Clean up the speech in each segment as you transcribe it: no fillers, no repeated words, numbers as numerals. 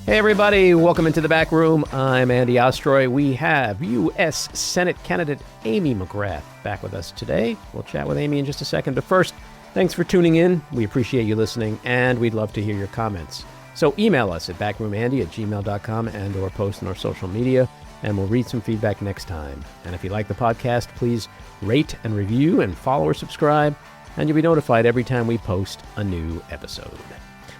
Hey everybody, welcome into the back room. I'm Andy Ostroy. We have U.S. Senate candidate Amy McGrath back with us today. We'll chat with Amy in just a second, but first, thanks for tuning in. We appreciate you listening, and we'd love to hear your comments. So email us at backroomandy@gmail.com and or post on our social media, and we'll read some feedback next time. And if you like the podcast, please rate and review and follow or subscribe, and you'll be notified every time we post a new episode.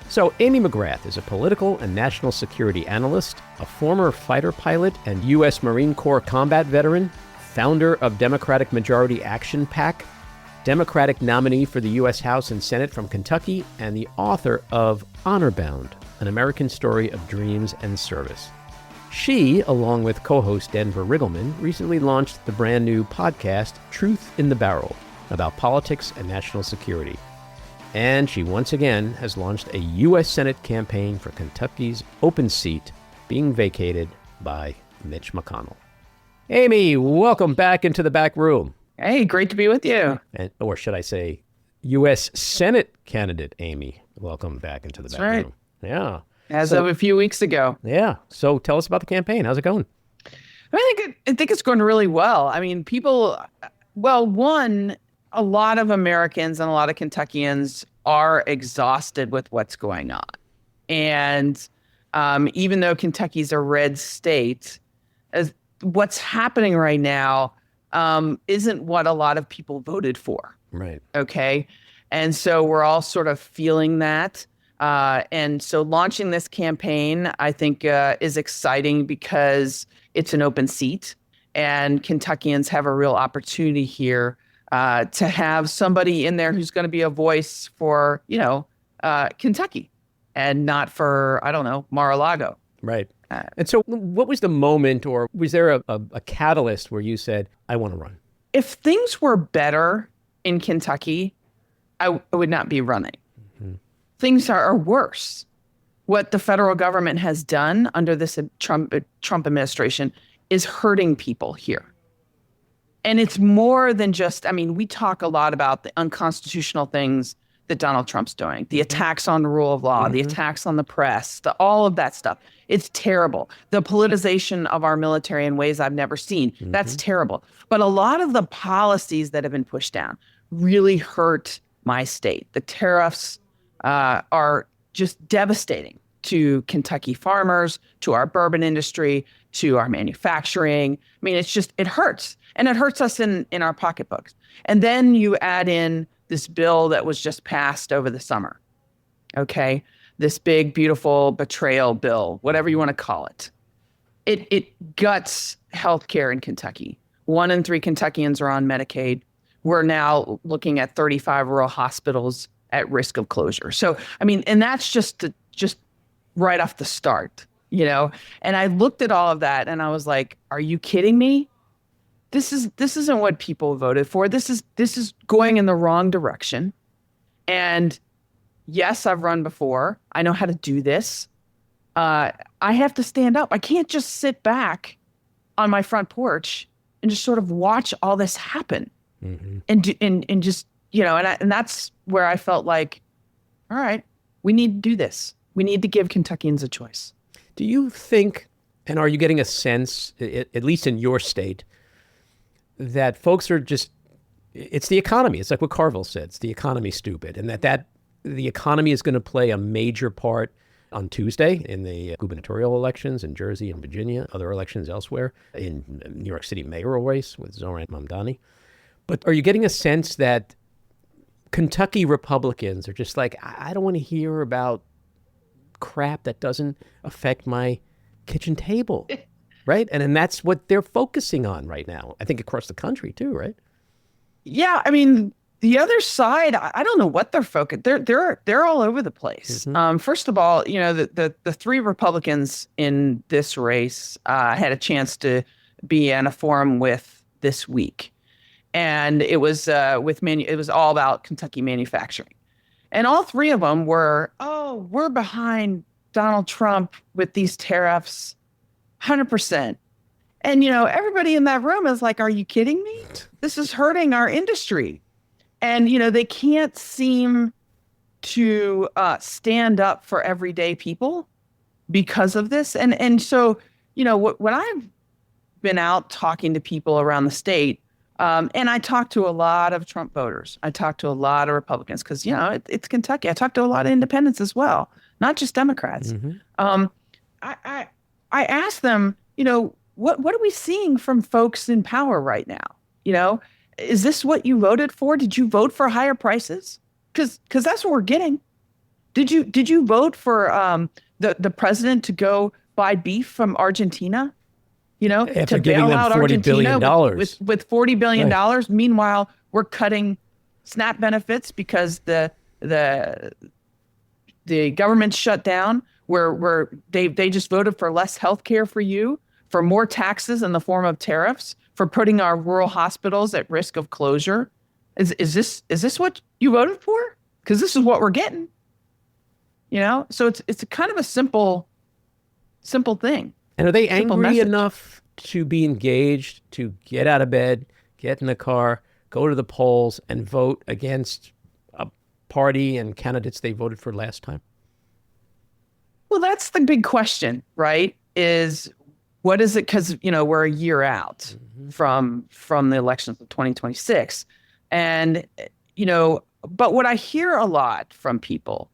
So Amy McGrath is a political and national security analyst, a former fighter pilot and U.S. Marine Corps combat veteran, founder of Democratic Majority Action PAC, Democratic nominee for the U.S. House and Senate from Kentucky, and the author of Honorbound, an American story of dreams and service. She, along with co-host Denver Riggleman, recently launched the brand new podcast, Truth in the Barrel, about politics and national security. And she once again has launched a U.S. Senate campaign for Kentucky's open seat being vacated by Mitch McConnell. Amy, welcome back into the back room. Hey, great to be with you. Or should I say, U.S. Senate candidate Amy, welcome back into the back room. Yeah. As of a few weeks ago. Yeah. So tell us about the campaign. How's it going? I think it's going really well. I mean, a lot of Americans and a lot of Kentuckians are exhausted with what's going on. And even though Kentucky's a red state, what's happening right now isn't what a lot of people voted for. Right. Okay. And so we're all sort of feeling that. And so launching this campaign, I think, is exciting because it's an open seat and Kentuckians have a real opportunity here to have somebody in there who's going to be a voice for, Kentucky and not for, Mar-a-Lago. Right. And so what was the moment, or was there a catalyst where you said, I want to run? If things were better in Kentucky, I would not be running. Mm-hmm. Things are worse. What the federal government has done under this Trump administration is hurting people here. And it's more than just, we talk a lot about the unconstitutional things that Donald Trump's doing, the attacks on the rule of law, the attacks on the press, all of that stuff. It's terrible. The politicization of our military in ways I've never seen. That's terrible. But a lot of the policies that have been pushed down really hurt my state. The tariffs are just devastating to Kentucky farmers, to our bourbon industry, to our manufacturing. It hurts. And it hurts us in our pocketbooks. And then you add in this bill that was just passed over the summer. Okay? This big, beautiful betrayal bill, whatever you want to call it. It guts healthcare in Kentucky. 1 in 3 Kentuckians are on Medicaid. We're now looking at 35 rural hospitals at risk of closure. So, and that's just right off the start, And I looked at all of that and I was like, are you kidding me? This isn't what people voted for. This is going in the wrong direction. And yes, I've run before. I know how to do this. I have to stand up. I can't just sit back on my front porch and just sort of watch all this happen. Mm-hmm. And just, and that's where I felt like, all right, we need to do this. We need to give Kentuckians a choice. Do you think, and are you getting a sense, at least in your state, that folks are just, it's the economy. It's like what Carville said, it's the economy stupid. And that the economy is going to play a major part on Tuesday in the gubernatorial elections in Jersey and Virginia, other elections elsewhere, in New York City mayoral race with Zohran Mamdani. But are you getting a sense that Kentucky Republicans are just like, I don't want to hear about crap that doesn't affect my kitchen table? Right? And that's what they're focusing on right now. I think across the country too, right? Yeah, the other side, I don't know what they're focused. They're all over the place. Mm-hmm. First of all, the 3 Republicans in this race had a chance to be in a forum with this week, and it was it was all about Kentucky manufacturing, and all 3 of them were, we're behind Donald Trump with these tariffs. 100%. And, everybody in that room is like, are you kidding me? This is hurting our industry. And, they can't seem to stand up for everyday people because of this. And so, when I've been out talking to people around the state, and I talk to a lot of Trump voters. I talk to a lot of Republicans because, it's Kentucky. I talk to a lot of independents as well, not just Democrats. I ask them, what are we seeing from folks in power right now? Is this what you voted for? Did you vote for higher prices? Because that's what we're getting. Did you vote for the president to go buy beef from Argentina? After to giving bail them out $40 billion. with $40 billion. Right. Meanwhile, we're cutting SNAP benefits because the government shut down, where they just voted for less health care for you, for more taxes in the form of tariffs, for putting our rural hospitals at risk of closure. Is this what you voted for? Because this is what we're getting. So it's kind of a simple thing. And are they angry enough to be engaged, to get out of bed, get in the car, go to the polls, and vote against a party and candidates they voted for last time? Well, that's the big question, right? Is what is it? Because, we're a year out from the elections of 2026. And, but what I hear a lot from people,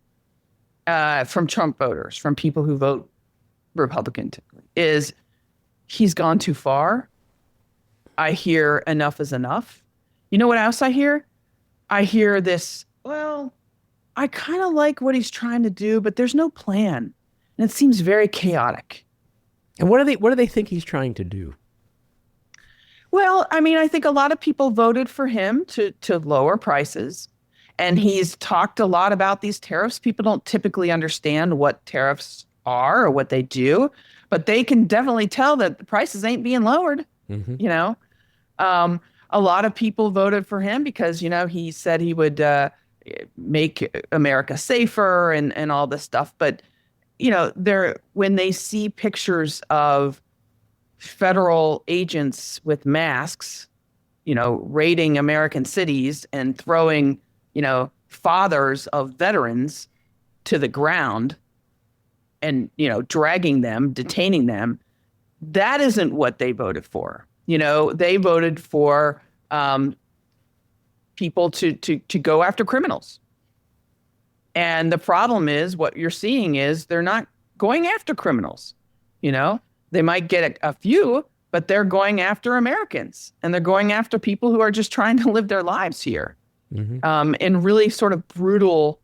from Trump voters, from people who vote Republican is he's gone too far. I hear enough is enough. You know what else I hear? I hear this, well, I kind of like what he's trying to do, but there's no plan. And it seems very chaotic. And what do they think he's trying to do? Well, I think a lot of people voted for him to lower prices. And he's talked a lot about these tariffs. People don't typically understand what tariffs are or what they do, but they can definitely tell that the prices ain't being lowered. A lot of people voted for him because, he said he would make America safer and all this stuff. But, when they see pictures of federal agents with masks, raiding American cities and throwing, fathers of veterans to the ground and, dragging them, detaining them, that isn't what they voted for. They voted for people to go after criminals. And the problem is what you're seeing is they're not going after criminals. They might get a few, but they're going after Americans, and they're going after people who are just trying to live their lives here in really sort of brutal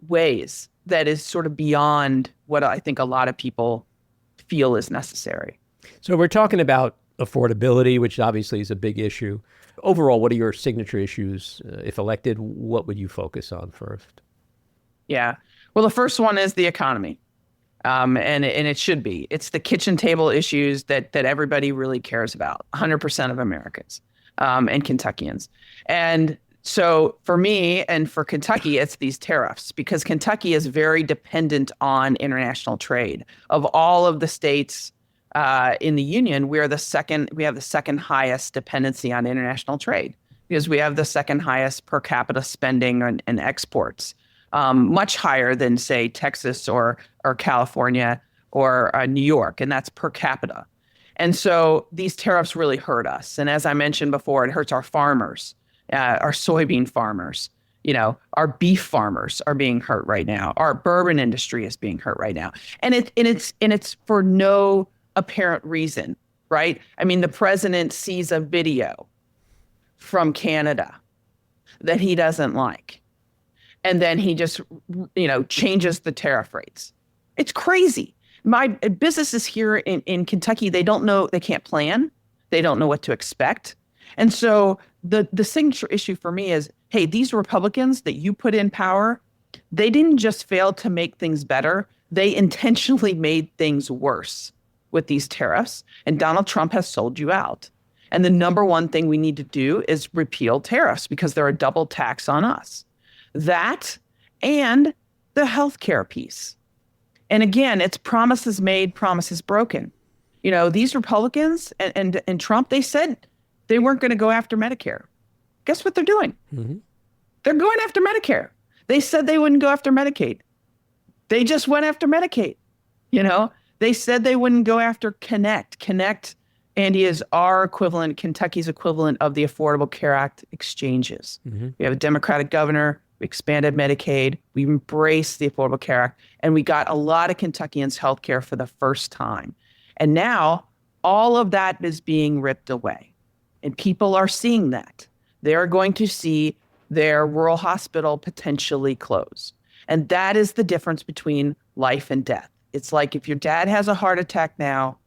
ways that is sort of beyond what I think a lot of people feel is necessary. So we're talking about affordability, which obviously is a big issue. Overall, what are your signature issues? If elected, what would you focus on first? Yeah. Well, the first one is the economy. And it should be. It's the kitchen table issues that everybody really cares about, 100% of Americans and Kentuckians. And so for me and for Kentucky, it's these tariffs, because Kentucky is very dependent on international trade. Of all of the states in the union, we have the second highest dependency on international trade, because we have the second highest per capita spending and exports, much higher than, say, Texas or California or New York, and that's per capita. And so these tariffs really hurt us. And as I mentioned before, it hurts our farmers. Our soybean farmers, our beef farmers are being hurt right now. Our bourbon industry is being hurt right now. And it's for no apparent reason, right? The president sees a video from Canada that he doesn't like, and then he just, changes the tariff rates. It's crazy. My businesses here in Kentucky, they don't know, they can't plan. They don't know what to expect. And so the signature issue for me is, hey, these Republicans that you put in power, they didn't just fail to make things better. They intentionally made things worse with these tariffs. And Donald Trump has sold you out. And the number one thing we need to do is repeal tariffs, because they're a double tax on us. That and the healthcare piece. And again, it's promises made, promises broken. These Republicans and Trump, they said they weren't going to go after Medicare. Guess what they're doing? They're going after Medicare. They said they wouldn't go after Medicaid. They just went after Medicaid. They said they wouldn't go after Connect. Connect, Andy, is our equivalent, Kentucky's equivalent of the Affordable Care Act exchanges. Mm-hmm. We have a Democratic governor. We expanded Medicaid. We embraced the Affordable Care Act. And we got a lot of Kentuckians health care for the first time. And now all of that is being ripped away. And people are seeing that. They're going to see their rural hospital potentially close. And that is the difference between life and death. It's like if your dad has a heart attack now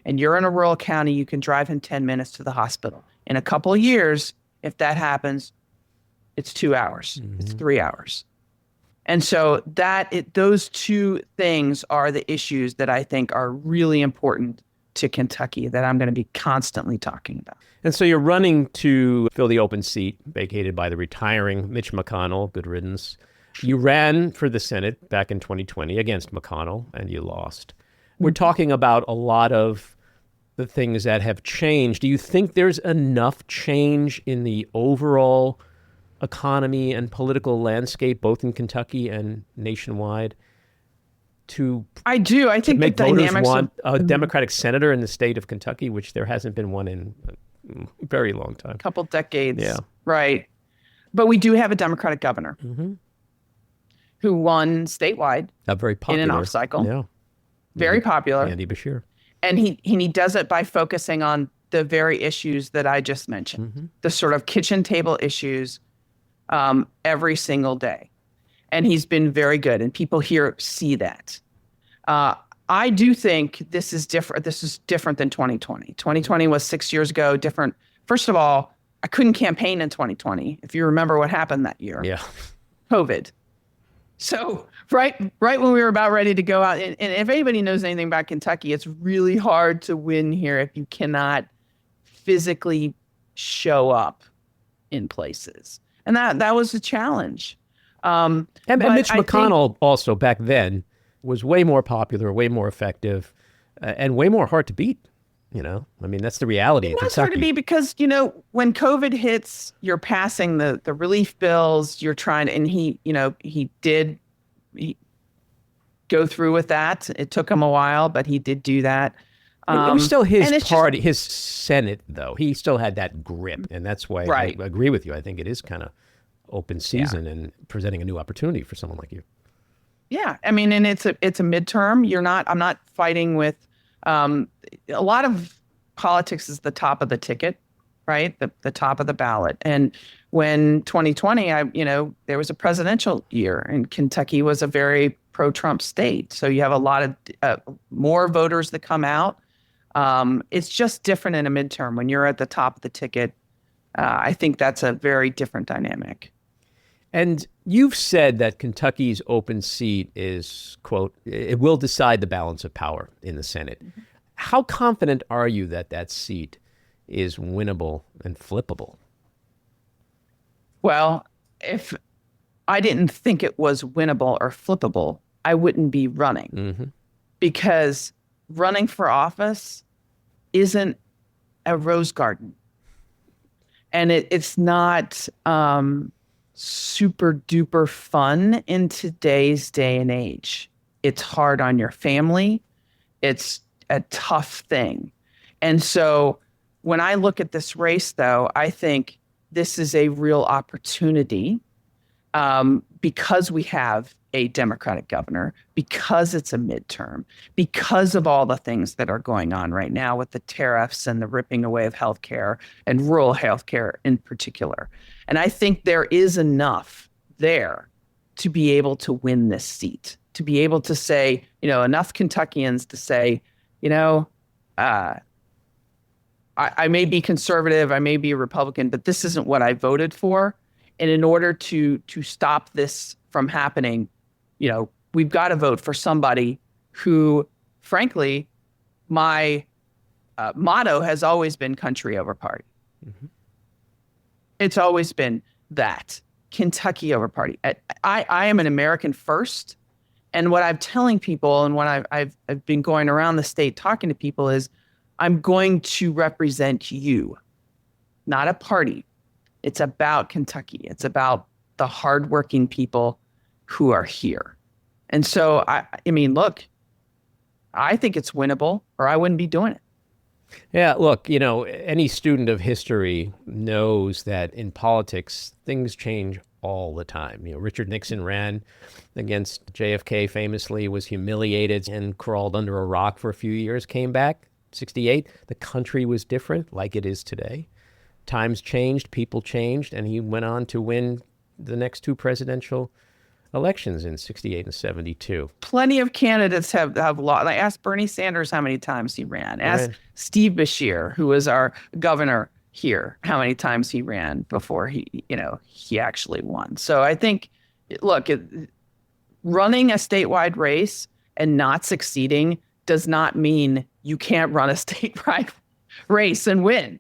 and you're in a rural county, you can drive him 10 minutes to the hospital. In a couple of years, if that happens, it's 2 hours. Mm-hmm. It's 3 hours. And so those two things are the issues that I think are really important to Kentucky that I'm going to be constantly talking about. And so you're running to fill the open seat vacated by the retiring Mitch McConnell, good riddance. You ran for the Senate back in 2020 against McConnell, and you lost. We're talking about a lot of the things that have changed. Do you think there's enough change in the overall economy and political landscape, both in Kentucky and nationwide, I do. I think make the voters dynamics want a Democratic senator in the state of Kentucky, which there hasn't been one in a very long time. Couple decades. Yeah. Right. But we do have a Democratic governor who won statewide Very popular. in an off cycle. Yeah. Very popular. Andy Beshear. And he does it by focusing on the very issues that I just mentioned, the sort of kitchen table issues every single day. And he's been very good, and people here see that. I do think this is different. This is different than 2020. 2020 was 6 years ago, different. First of all, I couldn't campaign in 2020, if you remember what happened that year. Yeah. COVID. So right when we were about ready to go out, and if anybody knows anything about Kentucky, it's really hard to win here if you cannot physically show up in places. And that was a challenge. And Mitch McConnell also back then was way more popular, way more effective, and way more hard to beat. I mean, that's the reality in Kentucky. It's hard to beat because, when COVID hits, you're passing the relief bills, you're trying to, and he did go through with that. It took him a while, but he did do that. It was still his party, his Senate, though. He still had that grip, and that's why I agree with you. I think it is kind of open season and presenting a new opportunity for someone like you. Yeah, I mean, and it's a midterm. I'm not fighting with a lot of politics is the top of the ticket, right? The top of the ballot. And when 2020, there was a presidential year, and Kentucky was a very pro-Trump state. So you have a lot of more voters that come out. It's just different in a midterm. When you're at the top of the ticket, I think that's a very different dynamic. And you've said that Kentucky's open seat is, quote, it will decide the balance of power in the Senate. Mm-hmm. How confident are you that that seat is winnable and flippable? Well, if I didn't think it was winnable or flippable, I wouldn't be running. Because running for office isn't a rose garden. And it's not super duper fun in today's day and age. It's hard on your family. It's a tough thing. And so when I look at this race, though, I think this is a real opportunity because we have a Democratic governor, because it's a midterm, because of all the things that are going on right now with the tariffs and the ripping away of healthcare and rural healthcare in particular. And I think there is enough there to be able to win this seat, to be able to say, enough Kentuckians to say, I may be conservative, I may be a Republican, but this isn't what I voted for. And in order to stop this from happening, we've got to vote for somebody who, frankly, my motto has always been country over party. Mm-hmm. It's always been that, Kentucky over party. I am an American first. And what I'm telling people and what I've been going around the state talking to people is I'm going to represent you, not a party. It's about Kentucky. It's about the hardworking people who are here. And so, I mean, look, I think it's winnable, or I wouldn't be doing it. Yeah, look, any student of history knows that in politics, things change all the time. Richard Nixon ran against JFK famously, was humiliated and crawled under a rock for a few years, came back, 68. The country was different, like it is today. Times changed, people changed, and he went on to win the next two presidential elections in 68 and 72. Plenty of candidates have lost. I asked Bernie Sanders how many times he ran. Asked Steve Beshear, who was our governor here, how many times he ran before he actually won. So I think, look, running a statewide race and not succeeding does not mean you can't run a statewide race and win.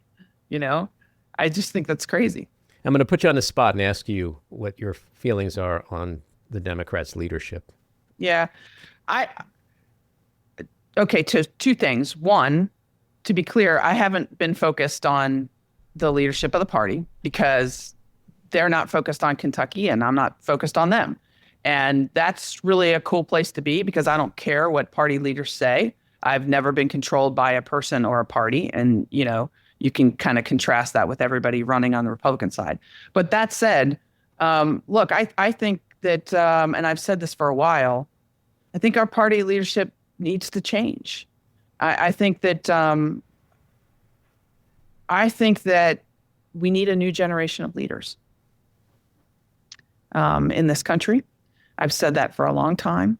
I just think that's crazy. I'm going to put you on the spot and ask you what your feelings are on the Democrats' leadership. Yeah. Okay, two things. One, to be clear, I haven't been focused on the leadership of the party because they're not focused on Kentucky and I'm not focused on them. And that's really a cool place to be because I don't care what party leaders say. I've never been controlled by a person or a party. And, you can kind of contrast that with everybody running on the Republican side. But that said, look, I think that, and I've said this for a while, I think our party leadership needs to change. I think that we need a new generation of leaders in this country. I've said that for a long time.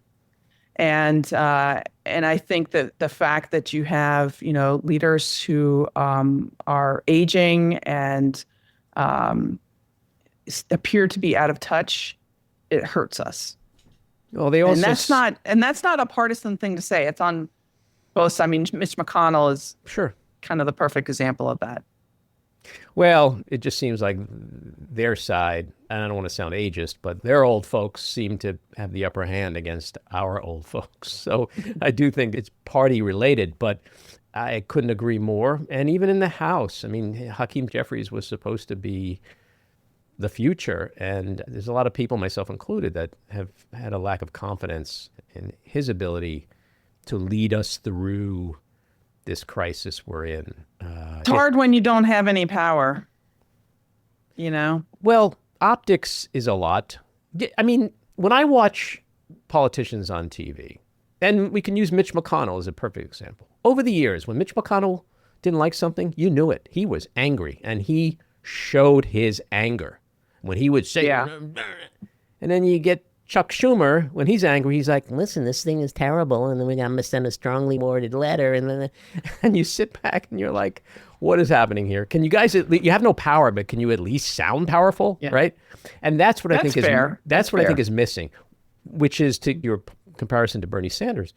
And I think that the fact that you have, leaders who are aging and appear to be out of touch, it hurts us. Well, they also and that's not a partisan thing to say. It's on both. I mean, Mitch McConnell is kind of the perfect example of that. Well, it just seems like their side, and I don't want to sound ageist, but their old folks seem to have the upper hand against our old folks. So I do think it's party related, but I couldn't agree more. And even in the House, I mean, Hakeem Jeffries was supposed to be the future. And there's a lot of people, myself included, that have had a lack of confidence in his ability to lead us through this crisis we're in. It's hard when you don't have any power, Well, optics is a lot. I mean, when I watch politicians on TV, and we can use Mitch McConnell as a perfect example. Over the years, when Mitch McConnell didn't like something, you knew it. He was angry, and he showed his anger when he would say, and then you get Chuck Schumer, when he's angry, he's like, listen, this thing is terrible, and then we got to send a strongly worded letter, and you sit back and you're like, what is happening here? Can you guys, you have no power, but can you at least sound powerful, right? And that's what I think is missing, which is to your comparison to Bernie Sanders.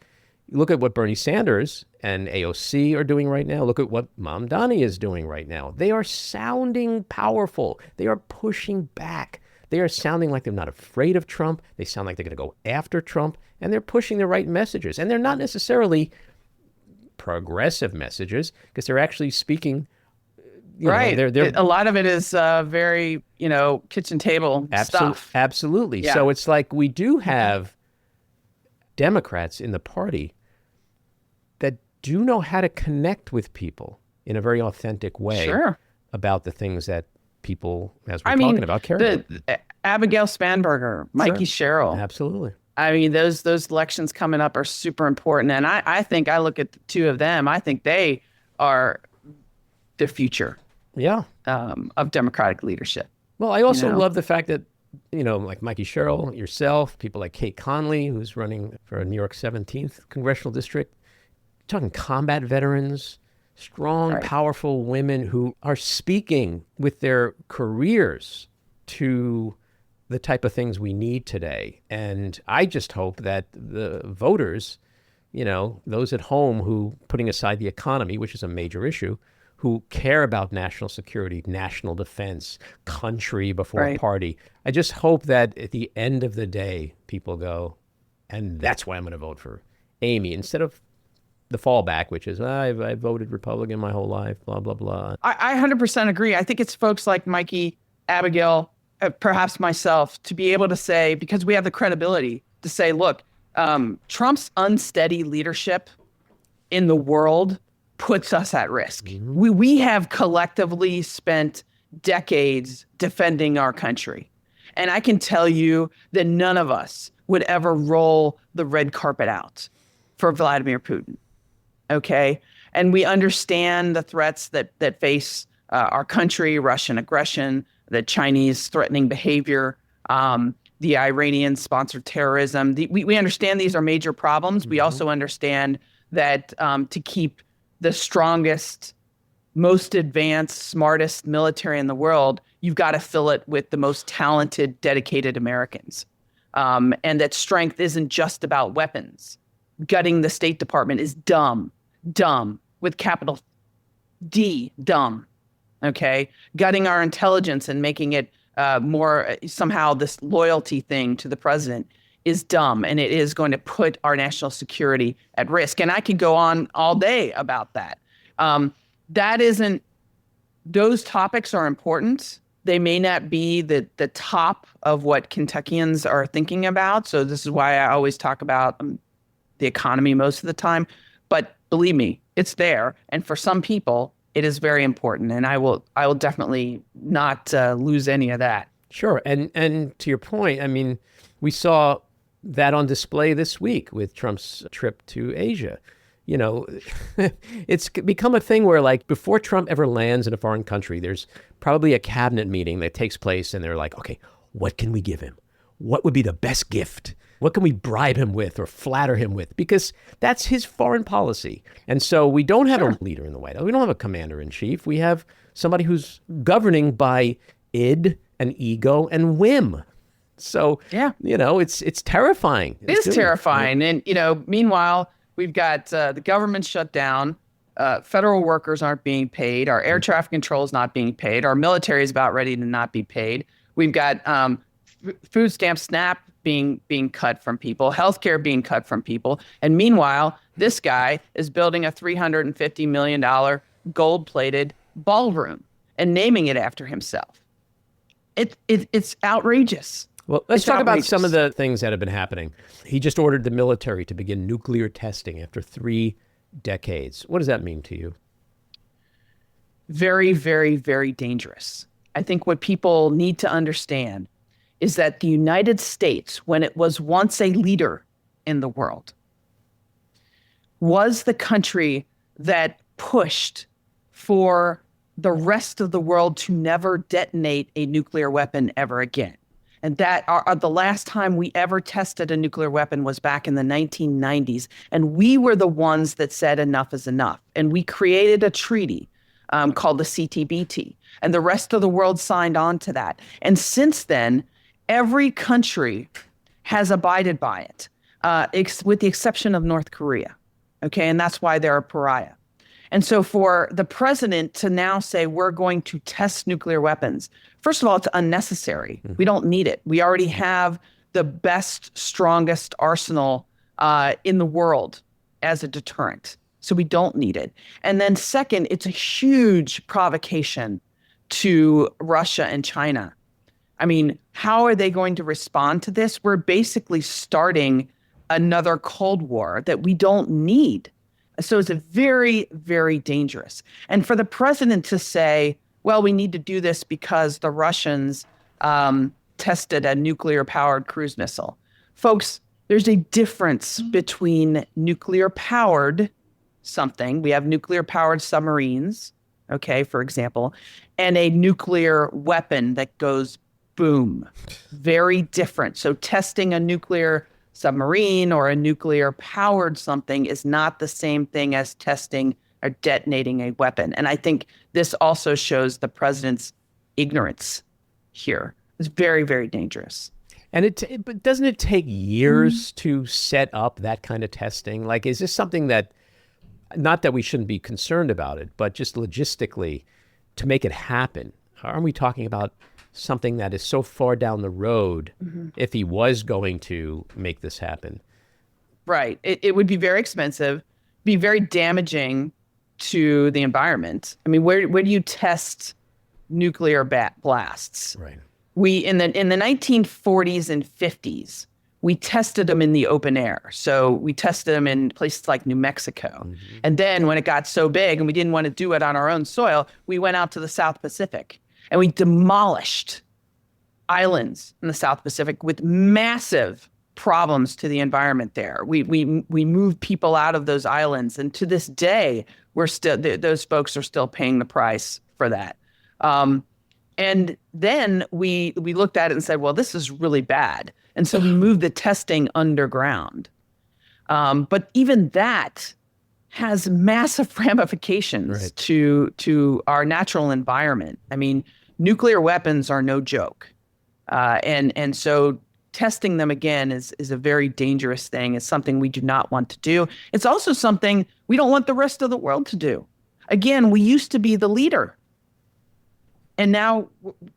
You look at what Bernie Sanders and AOC are doing right now. Look at what Mamdani is doing right now. They are sounding powerful. They are pushing back. They are sounding like they're not afraid of Trump. They sound like they're going to go after Trump, and they're pushing the right messages. And they're not necessarily progressive messages because they're actually speaking. Right. A lot of it is very, kitchen table stuff. Absolutely. Yeah. So it's like we do have Democrats in the party that do know how to connect with people in a very authentic way about the things that people, as we're talking about, care about. Abigail Spanberger, Mikey Sherrill. Absolutely. I mean, those elections coming up are super important. And I think I look at the two of them, I think they are the future of Democratic leadership. Well, I also love the fact that, like Mikey Sherrill, yourself, people like Kate Conley, who's running for a New York 17th congressional district, talking combat veterans, strong, powerful women who are speaking with their careers to the type of things we need today. And I just hope that the voters, those at home who, putting aside the economy, which is a major issue, who care about national security, national defense, country before party. I just hope that at the end of the day, people go, and that's why I'm going to vote for Amy, instead of the fallback, which is, I voted Republican my whole life, blah, blah, blah. I 100% agree. I think it's folks like Mikey, Abigail, perhaps myself, to be able to say, because we have the credibility to say, look, Trump's unsteady leadership in the world puts us at risk. We have collectively spent decades defending our country. And I can tell you that none of us would ever roll the red carpet out for Vladimir Putin. Okay? And we understand the threats that face our country, Russian aggression, the Chinese threatening behavior, the Iranian-sponsored terrorism. We understand these are major problems. We also understand that to keep the strongest, most advanced, smartest military in the world, you've got to fill it with the most talented, dedicated Americans. And that strength isn't just about weapons. Gutting the State Department is dumb, with capital D, dumb. Okay? Gutting our intelligence and making it more somehow this loyalty thing to the president is dumb, and it is going to put our national security at risk. And I could go on all day about that. Those topics are important. They may not be the top of what Kentuckians are thinking about. So this is why I always talk about the economy most of the time. But believe me, it's there. And for some people, it is very important. And I will definitely not lose any of that. Sure. And to your point, I mean, we saw that on display this week with Trump's trip to Asia. You know, it's become a thing where, like, before Trump ever lands in a foreign country, there's probably a cabinet meeting that takes place, and they're like, okay, what can we give him? What would be the best gift? What can we bribe him with or flatter him with? Because that's his foreign policy. And so we don't have a leader in the White House. We don't have a commander-in-chief. We have somebody who's governing by id and ego and whim. So, you know, it's terrifying. It is terrifying. And, you know, meanwhile, we've got the government shut down. Federal workers aren't being paid. Our air traffic control is not being paid. Our military is about ready to not be paid. We've got food stamp SNAP being cut from people, healthcare being cut from people. And meanwhile, this guy is building a $350 million gold-plated ballroom and naming it after himself. It's outrageous. Well, let's talk about some of the things that have been happening. He just ordered the military to begin nuclear testing after 3 decades. What does that mean to you? Very, very, very dangerous. I think what people need to understand is that the United States, when it was once a leader in the world, was the country that pushed for the rest of the world to never detonate a nuclear weapon ever again. And that the last time we ever tested a nuclear weapon was back in the 1990s. And we were the ones that said enough is enough. And we created a treaty called the CTBT. And the rest of the world signed on to that. And since then, every country has abided by it, with the exception of North Korea. Okay, and that's why they're a pariah. And so for the president to now say we're going to test nuclear weapons, first of all, it's unnecessary. We don't need it. We already have the best, strongest arsenal in the world as a deterrent. So we don't need it. And then second, it's a huge provocation to Russia and China. I mean, how are they going to respond to this? We're basically starting another Cold War that we don't need. So it's a very, very dangerous. And for the president to say, well, we need to do this because the Russians tested a nuclear-powered cruise missile. Folks, there's a difference between nuclear-powered something. We have nuclear-powered submarines, okay, for example, and a nuclear weapon that goes boom. Very different. So testing a nuclear submarine or a nuclear powered something is not the same thing as testing or detonating a weapon. And I think this also shows the president's ignorance here. It's very, very dangerous. And but doesn't it take years to set up that kind of testing? Like, is this something that, not that we shouldn't be concerned about it, but just logistically to make it happen? Aren't we talking about something that is so far down the road if he was going to make this happen? Right. It would be very expensive, be very damaging to the environment. I mean, where do you test nuclear blasts? Right. We in the 1940s and 50s, we tested them in the open air. So we tested them in places like New Mexico. And then when it got so big and we didn't want to do it on our own soil, we went out to the South Pacific and we demolished islands in the South Pacific with massive problems to the environment there. We moved people out of those islands, and to this day, we're still those folks are still paying the price for that. And then we looked at it and said, well, this is really bad, and so we moved the testing underground. But even that has massive ramifications to our natural environment. I mean, nuclear weapons are no joke, and so testing them again is a very dangerous thing. It's something we do not want to do. It's also something we don't want the rest of the world to do. Again, we used to be the leader, and now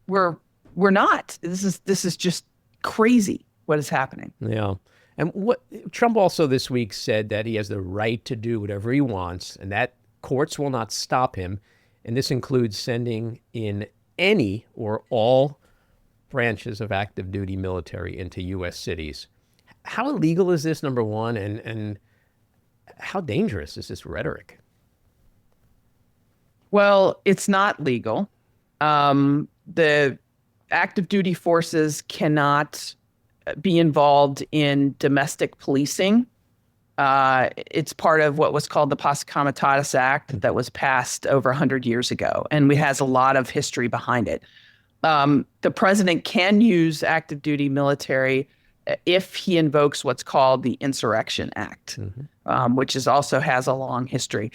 we're not. This is just crazy what is happening. Yeah. And what Trump also this week said that he has the right to do whatever he wants, and that courts will not stop him. And this includes sending in any or all branches of active duty military into U.S. cities. How illegal is this, number one, and how dangerous is this rhetoric? Well, it's not legal. The active duty forces cannot be involved in domestic policing. It's part of what was called the Posse Comitatus Act that was passed over 100 years ago, and it has a lot of history behind it. The president can use active duty military if he invokes what's called the Insurrection Act, which also has a long history.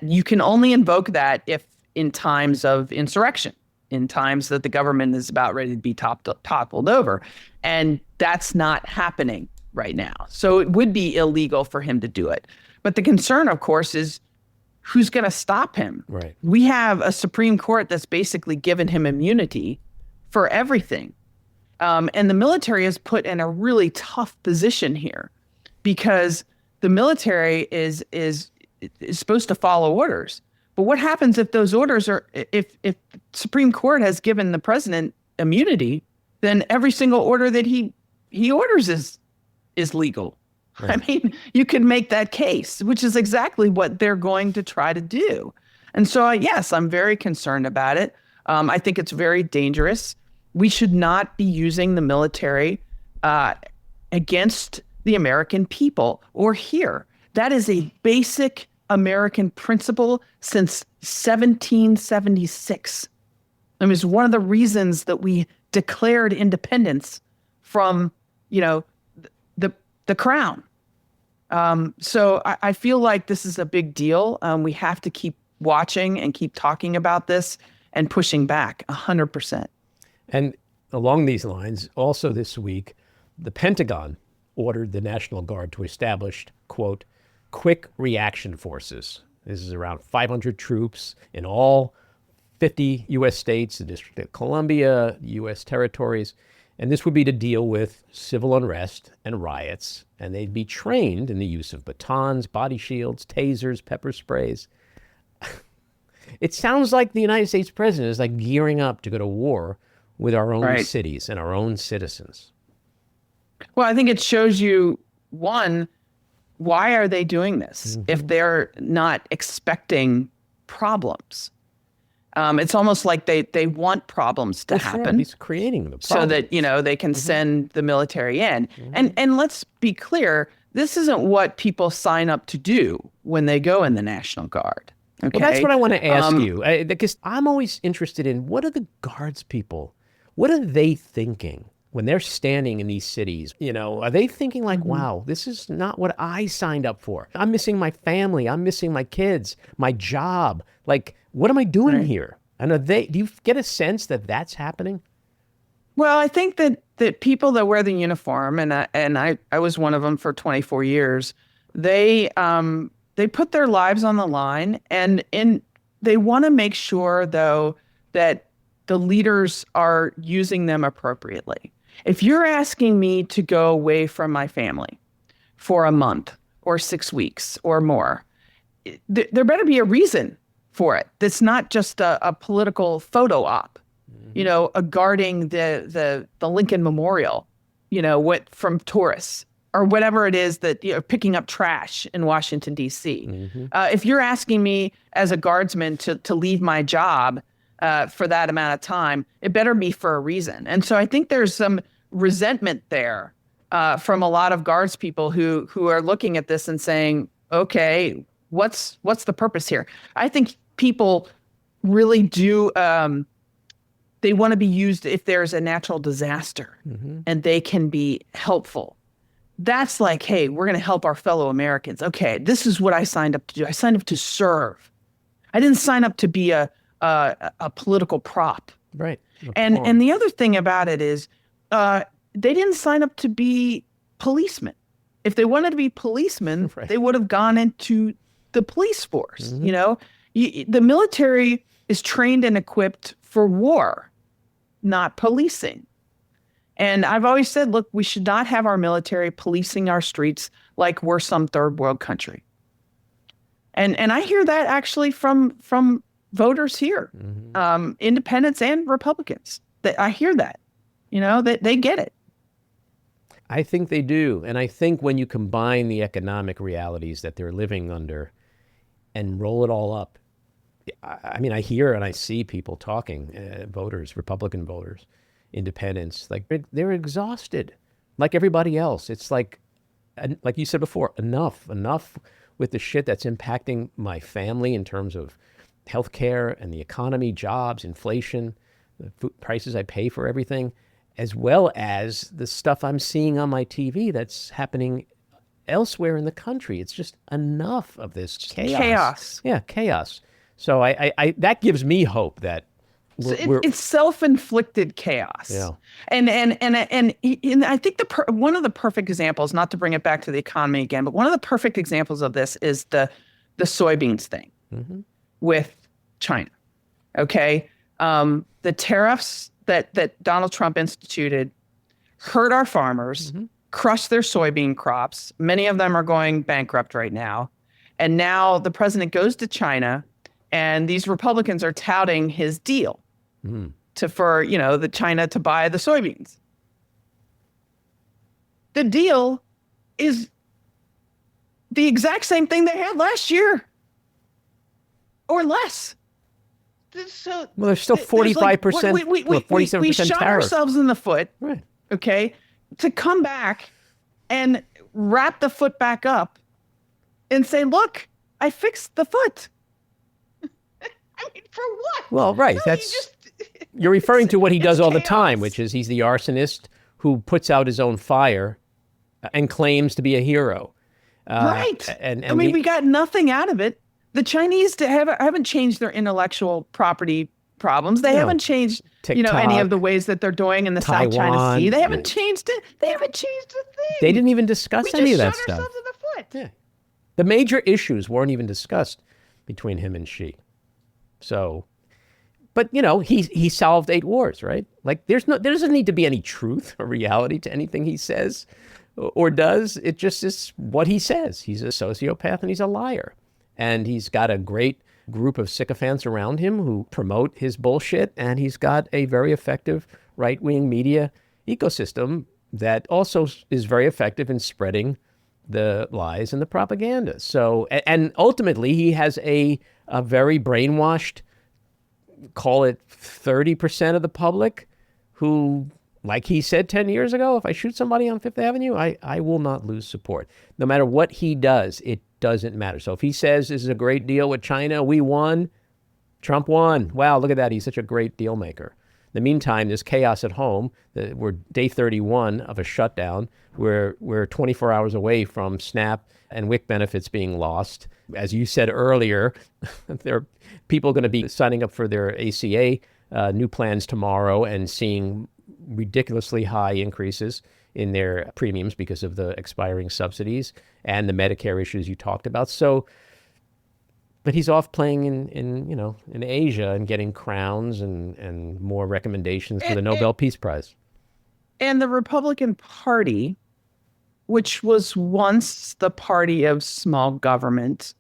You can only invoke that if in times of insurrection, in times that the government is about ready to be toppled over. And that's not happening right now. So it would be illegal for him to do it. But the concern, of course, is who's going to stop him? Right. We have a Supreme Court that's basically given him immunity for everything. And the military is put in a really tough position here because the military is supposed to follow orders. But what happens if those orders are, if Supreme Court has given the president immunity, then every single order that he orders is legal. Right. I mean, you can make that case, which is exactly what they're going to try to do. And so, yes, I'm very concerned about it. I think it's very dangerous. We should not be using the military against the American people or here. That is a basic American principle since 1776. I mean, it's one of the reasons that we declared independence from, the crown. So I feel like this is a big deal. We have to keep watching and keep talking about this and pushing back 100%. And along these lines, also this week, the Pentagon ordered the National Guard to establish, quote, quick reaction forces. This is around 500 troops in all 50 U.S. states, the District of Columbia, U.S. territories. And this would be to deal with civil unrest and riots. And they'd be trained in the use of batons, body shields, tasers, pepper sprays. It sounds like the United States president is like gearing up to go to war with our own cities and our own citizens. Well, I think it shows you, one, why are they doing this if they're not expecting problems? It's almost like they want problems to happen. He's creating the problems. So that, they can send the military in. And let's be clear, this isn't what people sign up to do when they go in the National Guard. Okay? Well, that's what I want to ask you, because I'm always interested in what are the Guards people, what are they thinking when they're standing in these cities? Are they thinking like, wow, this is not what I signed up for. I'm missing my family. I'm missing my kids, my job. Like, what am I doing here? And do you get a sense that that's happening? Well, I think that people that wear the uniform, and I was one of them for 24 years, they put their lives on the line, and they want to make sure, though, that the leaders are using them appropriately. If you're asking me to go away from my family for a month or 6 weeks or more, there better be a reason for it. That's not just a political photo op, guarding the Lincoln Memorial what from tourists or whatever it is that, picking up trash in Washington, D.C. If you're asking me as a guardsman to leave my job for that amount of time, it better be for a reason. And so I think there's some resentment there from a lot of guards people who are looking at this and saying, okay, what's the purpose here? I think people really do, they want to be used if there's a natural disaster and they can be helpful. That's like, hey, we're going to help our fellow Americans. Okay, this is what I signed up to do. I signed up to serve. I didn't sign up to be a political prop. Right. And the other thing about it is they didn't sign up to be policemen. If they wanted to be policemen, they would have gone into the police force. The military is trained and equipped for war, not policing. And I've always said, look, we should not have our military policing our streets like we're some third world country. And I hear that actually from voters here, independents and Republicans. I hear that, that they get it. I think they do. And I think when you combine the economic realities that they're living under and roll it all up, I mean, I hear and I see people talking, voters, Republican voters, independents, like they're exhausted, like everybody else. It's like you said before, enough with the shit that's impacting my family in terms of healthcare and the economy, jobs, inflation, the food prices I pay for everything, as well as the stuff I'm seeing on my TV that's happening elsewhere in the country. It's just enough of this chaos. Yeah, chaos. So I that gives me hope that it's self-inflicted chaos. Yeah. And I think one of the perfect examples, not to bring it back to the economy again, but one of the perfect examples of this is the soybeans thing with China. Okay. The tariffs that Donald Trump instituted hurt our farmers, crushed their soybean crops. Many of them are going bankrupt right now. And now the president goes to China, and these Republicans are touting his deal for the China to buy the soybeans. The deal is the exact same thing they had last year, or less. So, well, there's still 45%, we 47% shot tariff. ourselves in the foot, right? Okay, to come back and wrap the foot back up and say, "Look, I fixed the foot." I mean, for what? Well, right. No, you're referring to what he does all chaos. the time, which is he's the arsonist who puts out his own fire and claims to be a hero. Right. And we got nothing out of it. The Chinese haven't changed their intellectual property problems. They haven't changed, TikTok, any of the ways that they're doing in the Taiwan, South China Sea. They haven't changed it. They haven't changed a thing. They didn't even discuss any of that shot stuff. Ourselves in the foot. Yeah. The major issues weren't even discussed between him and Xi. So, but he solved 8 wars, right? Like there doesn't need to be any truth or reality to anything he says or does. It just is what he says. He's a sociopath and he's a liar. And he's got a great group of sycophants around him who promote his bullshit. And he's got a very effective right-wing media ecosystem that also is very effective in spreading the lies and the propaganda. So, and ultimately he has a very brainwashed, call it 30% of the public who, like he said 10 years ago, if I shoot somebody on Fifth Avenue, I will not lose support. No matter what he does, it doesn't matter. So if he says this is a great deal with China, we won, Trump won. Wow, look at that. He's such a great deal maker. In the meantime, there's chaos at home. We're day 31 of a shutdown. We're 24 hours away from SNAP and WIC benefits being lost. As you said earlier, there are people going to be signing up for their ACA new plans tomorrow and seeing ridiculously high increases in their premiums because of the expiring subsidies and the Medicare issues you talked about. So, but he's off playing in Asia and getting crowns and more recommendations for the Nobel Peace Prize. And the Republican Party, which was once the party of small government,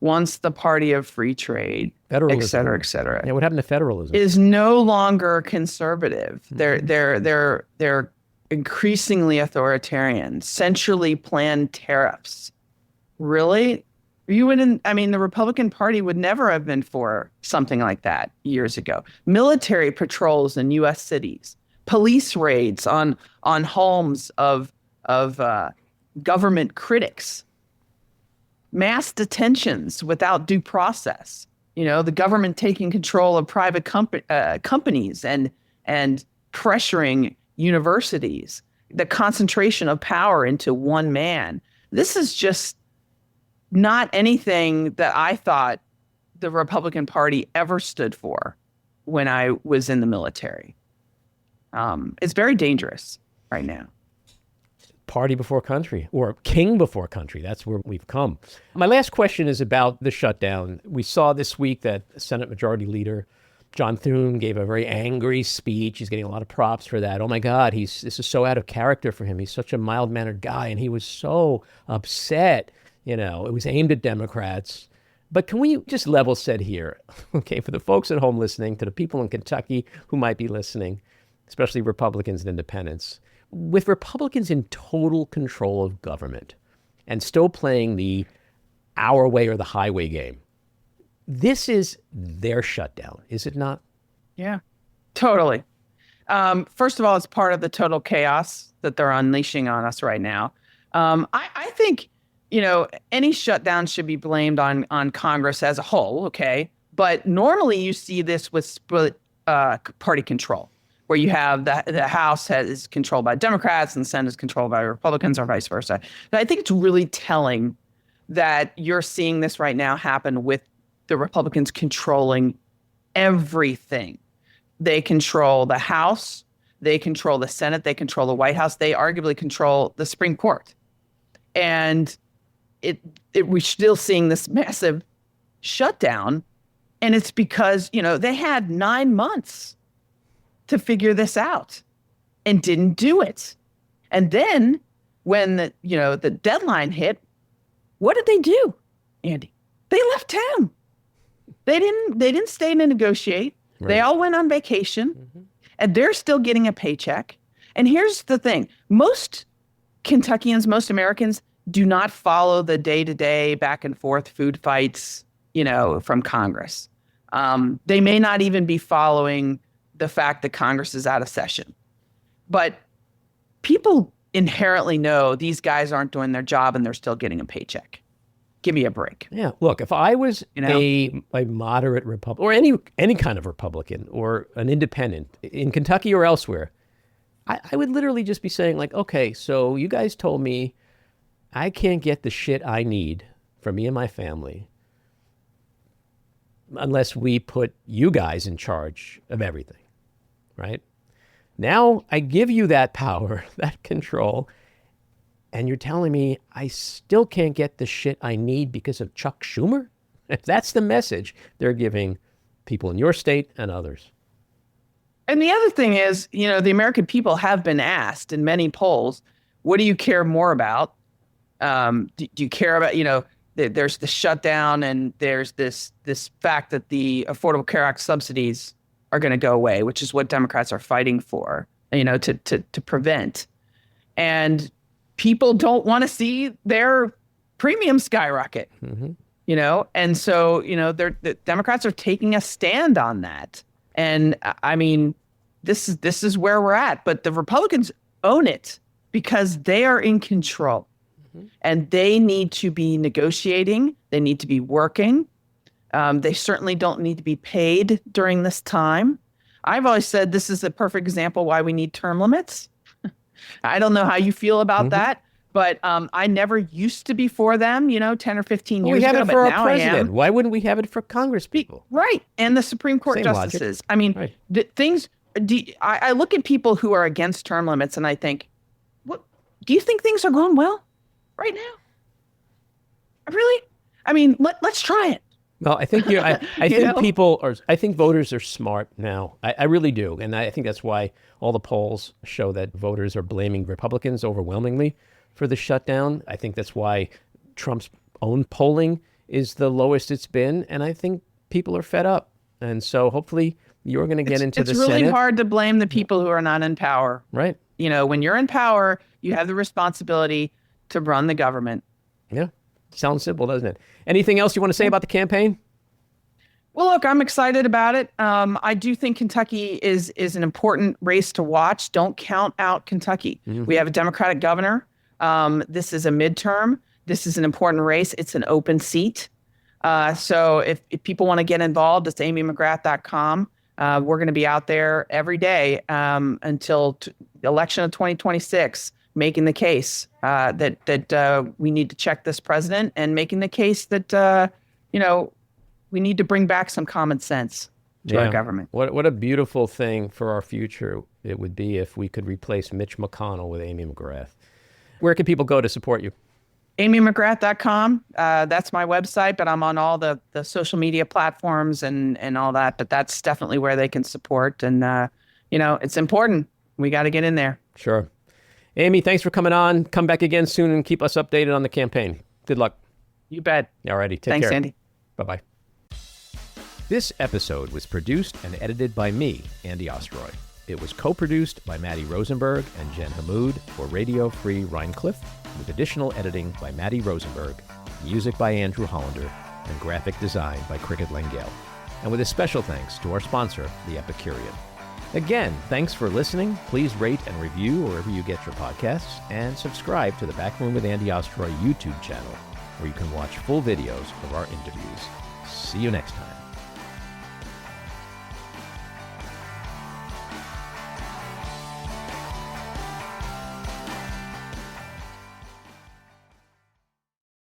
once the party of free trade, federalism, et cetera. Yeah, what happened to federalism? Is no longer conservative. They're increasingly authoritarian, centrally planned tariffs. Really? You wouldn't, I mean, the Republican Party would never have been for something like that years ago. Military patrols in U.S. cities, police raids on homes of government critics, mass detentions without due process. The government taking control of private companies and pressuring universities, the concentration of power into one man. This is just not anything that I thought the Republican Party ever stood for when I was in the military. It's very dangerous right now. Party before country, or king before country. That's where we've come. My last question is about the shutdown. We saw this week that Senate Majority Leader John Thune gave a very angry speech. He's getting a lot of props for that. Oh my God, this is so out of character for him. He's such a mild-mannered guy, and he was so upset. It was aimed at Democrats. But can we just level set here, okay, for the folks at home listening, to the people in Kentucky who might be listening, especially Republicans and independents, with Republicans in total control of government and still playing the our way or the highway game, this is their shutdown, is it not? Yeah, totally. First of all, it's part of the total chaos that they're unleashing on us right now. I think, any shutdown should be blamed on Congress as a whole, okay? But normally you see this with split party control, where you have the House is controlled by Democrats and the Senate is controlled by Republicans, or vice versa. But I think it's really telling that you're seeing this right now happen with the Republicans controlling everything. They control the House, they control the Senate, they control the White House, they arguably control the Supreme Court. And we're still seeing this massive shutdown. And it's because, they had 9 months to figure this out and didn't do it. And then when the deadline hit, what did they do, Andy? They left town. They didn't stay to negotiate. Right. They all went on vacation, and they're still getting a paycheck. And here's the thing. Most Kentuckians, most Americans do not follow the day-to-day back and forth food fights, from Congress. They may not even be following the fact that Congress is out of session. But people inherently know these guys aren't doing their job and they're still getting a paycheck. Give me a break. Yeah. Look, if I was a moderate Republican, or any kind of Republican, or an independent in Kentucky or elsewhere, I would literally just be saying, like, okay, so you guys told me I can't get the shit I need for me and my family unless we put you guys in charge of everything, right? Now I give you that power, that control, and you're telling me I still can't get the shit I need because of Chuck Schumer? If that's the message they're giving people in your state and others. And the other thing is, the American people have been asked in many polls, what do you care more about? Do you care about, there's the shutdown, and there's this fact that the Affordable Care Act subsidies are going to go away, which is what Democrats are fighting for, to prevent. And people don't want to see their premium skyrocket, and so, the Democrats are taking a stand on that. And I mean, this is where we're at, but the Republicans own it because they are in control. And they need to be negotiating. They need to be working. They certainly don't need to be paid during this time. I've always said this is a perfect example why we need term limits. I don't know how you feel about that, but I never used to be for them, 10 or 15 years ago. We have it for our president. I am. Why wouldn't we have it for Congress people? Right. And the Supreme Court Same justices. logic. I mean, right. I look at people who are against term limits and I think, what, do you think things are going well right now? Really? I mean, let's try it. Well, I think I think voters are smart now. I really do. And I think that's why all the polls show that voters are blaming Republicans overwhelmingly for the shutdown. I think that's why Trump's own polling is the lowest it's been. And I think people are fed up. And so hopefully you're going to get into the Senate. It's really hard to blame the people who are not in power. Right. when you're in power, you have the responsibility to run the government. Yeah. Sounds simple, doesn't it? Anything else you want to say about the campaign? Well, look, I'm excited about it. I do think Kentucky is an important race to watch. Don't count out Kentucky. We have a Democratic governor. This is a midterm. This is an important race. It's an open seat. So if people want to get involved, it's amymcgrath.com. We're going to be out there every day until the election of 2026, making the case that we need to check this president, and making the case that we need to bring back some common sense to our government. What a beautiful thing for our future it would be if we could replace Mitch McConnell with Amy McGrath. Where can people go to support you? amymcgrath.com. That's my website, but I'm on all the social media platforms and all that. But that's definitely where they can support. And, it's important. We got to get in there. Sure. Amy, thanks for coming on. Come back again soon and keep us updated on the campaign. Good luck. You bet. All righty. Take care. Thanks, Andy. Bye-bye. This episode was produced and edited by me, Andy Ostroy. It was co-produced by Matty Rosenberg and Jen Hammoud for Radio Free Rhiniecliff, with additional editing by Matty Rosenberg, music by Andrew Hollander, and graphic design by Cricket Langell. And with a special thanks to our sponsor, The Epicurean. Again, thanks for listening. Please rate and review wherever you get your podcasts, and subscribe to the Backroom with Andy Ostroy YouTube channel, where you can watch full videos of our interviews. See you next time.